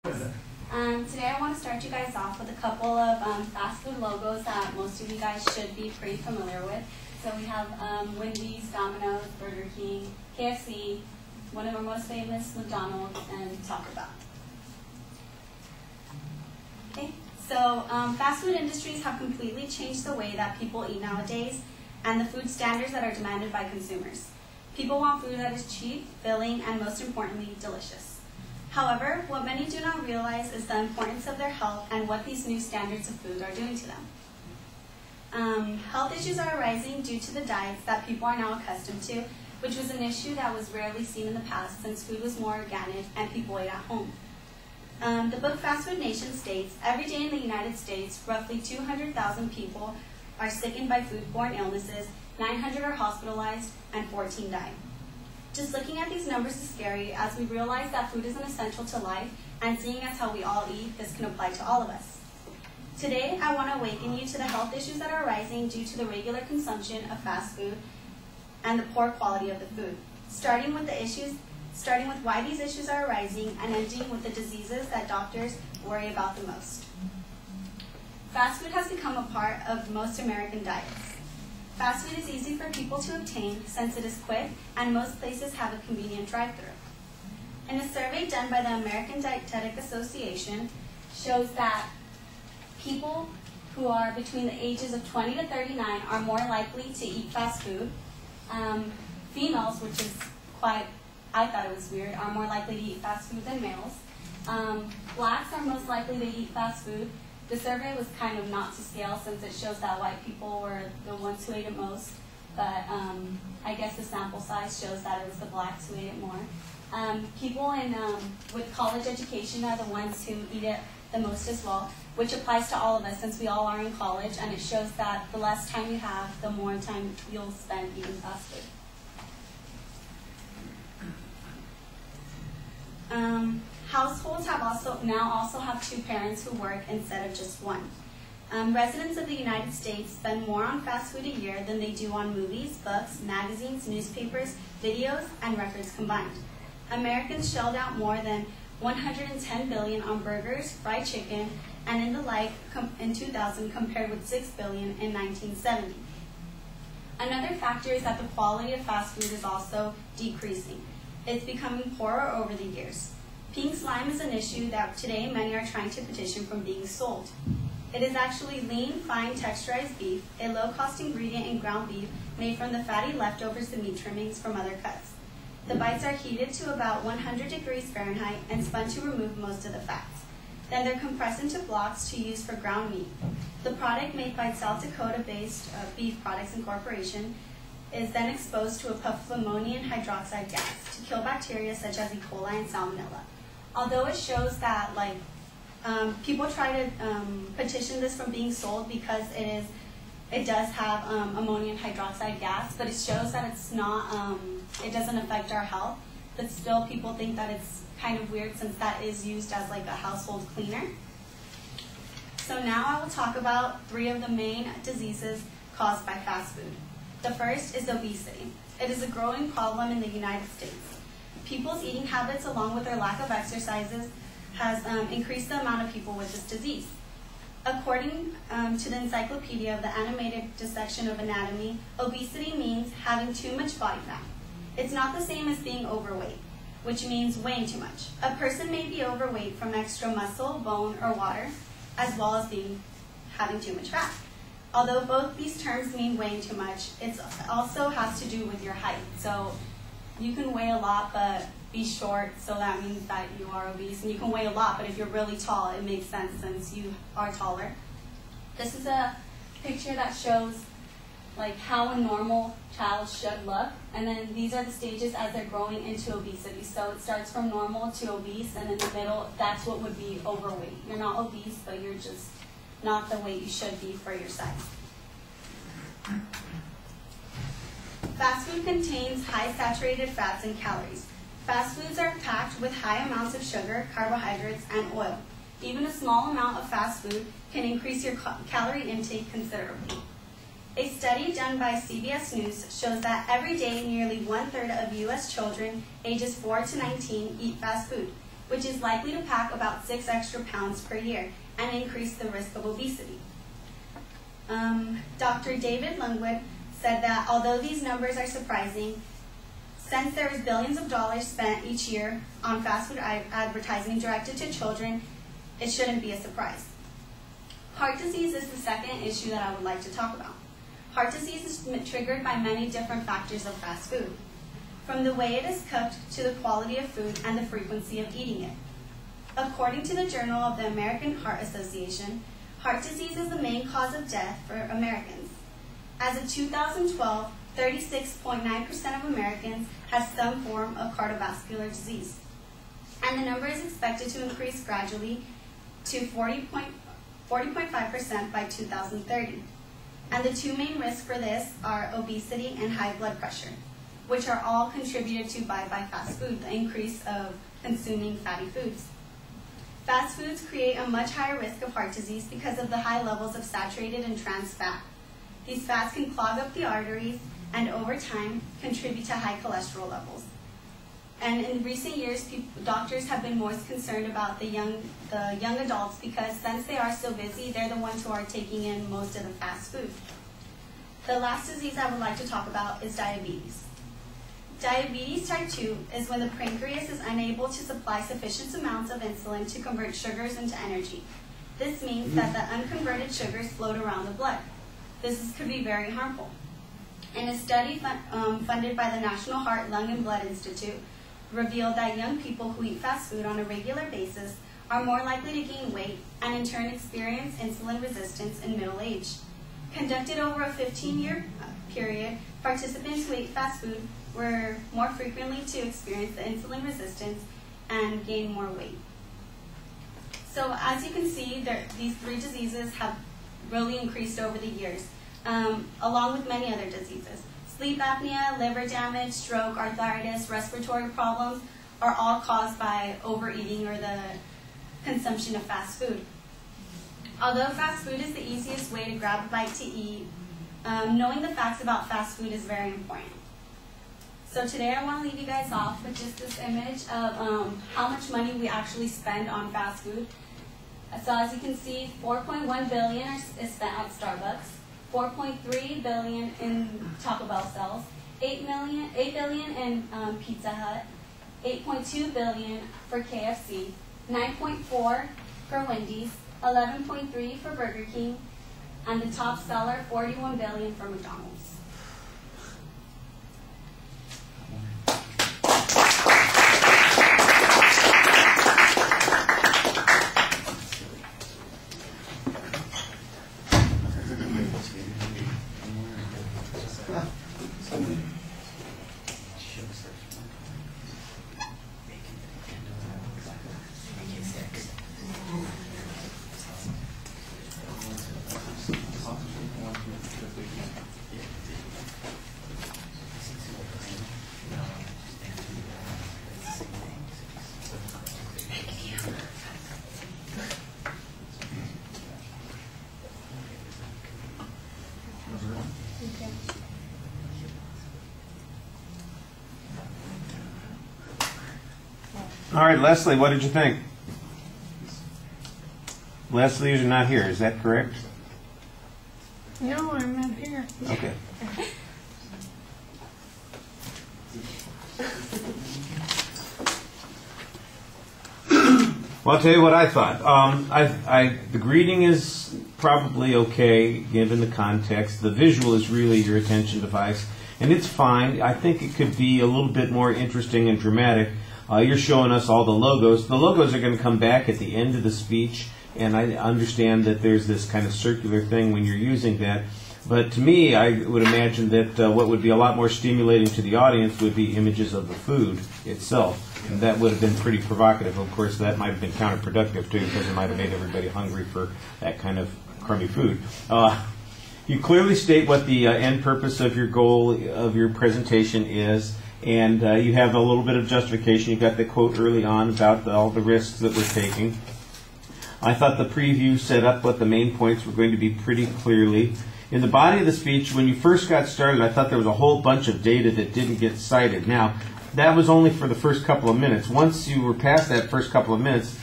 Today I want to start you guys off with a couple of fast food logos that most of you guys should be pretty familiar with. So we have Wendy's, Domino's, Burger King, KFC, one of our most famous, McDonald's, and Taco Bell. Okay, so fast food industries have completely changed the way that people eat nowadays and the food standards that are demanded by consumers. People want food that is cheap, filling, and most importantly, delicious. However, what many do not realize is the importance of their health and what these new standards of food are doing to them. Health issues are arising due to the diets that people are now accustomed to, which was an issue that was rarely seen in the past since food was more organic and people ate at home. The book Fast Food Nation states, every day in the United States, roughly 200,000 people are sickened by foodborne illnesses, 900 are hospitalized, and 14 die. Just looking at these numbers is scary as we realize that food is an essential to life, and seeing as how we all eat, this can apply to all of us. Today, I want to awaken you to the health issues that are arising due to the regular consumption of fast food and the poor quality of the food, starting with why these issues are arising and ending with the diseases that doctors worry about the most. Fast food has become a part of most American diets. Fast food is easy for people to obtain since it is quick and most places have a convenient drive-thru. And a survey done by the American Dietetic Association shows that people who are between the ages of 20 to 39 are more likely to eat fast food. Females, which is I thought it was weird, are more likely to eat fast food than males. Blacks are most likely to eat fast food. The survey was kind of not to scale since it shows that white people were the ones who ate it most, but I guess the sample size shows that it was the blacks who ate it more. People with college education are the ones who eat it the most as well, which applies to all of us since we all are in college, and it shows that the less time you have, the more time you'll spend eating fast food. Households now also have two parents who work instead of just one. Residents of the United States spend more on fast food a year than they do on movies, books, magazines, newspapers, videos, and records combined. Americans shelled out more than $110 billion on burgers, fried chicken, and in the like in 2000 compared with $6 billion in 1970. Another factor is that the quality of fast food is also decreasing. It's becoming poorer over the years. Pink slime is an issue that today many are trying to petition from being sold. It is actually lean, fine, texturized beef, a low-cost ingredient in ground beef made from the fatty leftovers of meat trimmings from other cuts. The bites are heated to about 100 degrees Fahrenheit and spun to remove most of the fats. Then they're compressed into blocks to use for ground meat. The product made by South Dakota-based Beef Products Incorporation is then exposed to a puff of ammonium hydroxide gas to kill bacteria such as E. coli and salmonella. Although it shows that people try to petition this from being sold because it does have ammonium hydroxide gas, but it shows that it's not, it doesn't affect our health. But still, people think that it's kind of weird since that is used as like a household cleaner. So now I will talk about 3 of the main diseases caused by fast food. The first is obesity. It is a growing problem in the United States. People's eating habits, along with their lack of exercises, has increased the amount of people with this disease. According to the Encyclopedia of the Animated Dissection of Anatomy, obesity means having too much body fat. It's not the same as being overweight, which means weighing too much. A person may be overweight from extra muscle, bone, or water, as well as having too much fat. Although both these terms mean weighing too much, it also has to do with your height. So you can weigh a lot but be short, so that means that you are obese. And you can weigh a lot, but if you're really tall, it makes sense since you are taller. This is a picture that shows like how a normal child should look, and then these are the stages as they're growing into obesity. So it starts from normal to obese, and in the middle, that's what would be overweight. You're not obese, but you're just not the weight you should be for your size. Fast food contains high saturated fats and calories. Fast foods are packed with high amounts of sugar, carbohydrates, and oil. Even a small amount of fast food can increase your calorie intake considerably. A study done by CBS News shows that every day nearly 1/3 of U.S. children ages 4 to 19 eat fast food. which is likely to pack about 6 extra pounds per year and increase the risk of obesity. Dr. David Lundwood said that although these numbers are surprising, since there is billions of dollars spent each year on fast food advertising directed to children, it shouldn't be a surprise. Heart disease is the second issue that I would like to talk about. Heart disease is triggered by many different factors of fast food, from the way it is cooked to the quality of food and the frequency of eating it. According to the Journal of the American Heart Association, heart disease is the main cause of death for Americans. As of 2012, 36.9% of Americans have some form of cardiovascular disease, and the number is expected to increase gradually to 40.5% by 2030. And the two main risks for this are obesity and high blood pressure, which are all contributed to by fast food, the increase of consuming fatty foods. Fast foods create a much higher risk of heart disease because of the high levels of saturated and trans fat. These fats can clog up the arteries and over time contribute to high cholesterol levels. And in recent years, doctors have been most concerned about the young adults because since they are so busy, they're the ones who are taking in most of the fast food. The last disease I would like to talk about is diabetes. Diabetes type 2 is when the pancreas is unable to supply sufficient amounts of insulin to convert sugars into energy. This means that the unconverted sugars float around the blood. This could be very harmful. And a study funded by the National Heart, Lung, and Blood Institute revealed that young people who eat fast food on a regular basis are more likely to gain weight and in turn experience insulin resistance in middle age. Conducted over a 15-year period, participants who ate fast food were more frequently to experience the insulin resistance and gain more weight. So as you can see, these three diseases have really increased over the years, along with many other diseases. Sleep apnea, liver damage, stroke, arthritis, respiratory problems are all caused by overeating or the consumption of fast food. Although fast food is the easiest way to grab a bite to eat, knowing the facts about fast food is very important. So today I want to leave you guys off with just this image of how much money we actually spend on fast food. So as you can see, $4.1 billion is spent at Starbucks, $4.3 billion in Taco Bell sales, $8 billion in Pizza Hut, $8.2 billion for KFC, $9.4 for Wendy's, $11.3 for Burger King, and the top seller, $41 billion for McDonald's. All right, Leslie, what did you think? Leslie, you're not here, is that correct? No, I'm not here. Okay. Well, I'll tell you what I thought. The greeting is probably okay, given the context. The visual is really your attention device, and it's fine. I think it could be a little bit more interesting and dramatic. You're showing us all the logos. The logos are going to come back at the end of the speech, and I understand that there's this kind of circular thing when you're using that. But to me, I would imagine that what would be a lot more stimulating to the audience would be images of the food itself. And that would have been pretty provocative. Of course, that might have been counterproductive, too, because it might have made everybody hungry for that kind of crummy food. You clearly state what the end purpose of your goal of your presentation is. And you have a little bit of justification. You got the quote early on about all the risks that we're taking. I thought the preview set up what the main points were going to be pretty clearly. In the body of the speech, when you first got started, I thought there was a whole bunch of data that didn't get cited. Now, that was only for the first couple of minutes. Once you were past that first couple of minutes,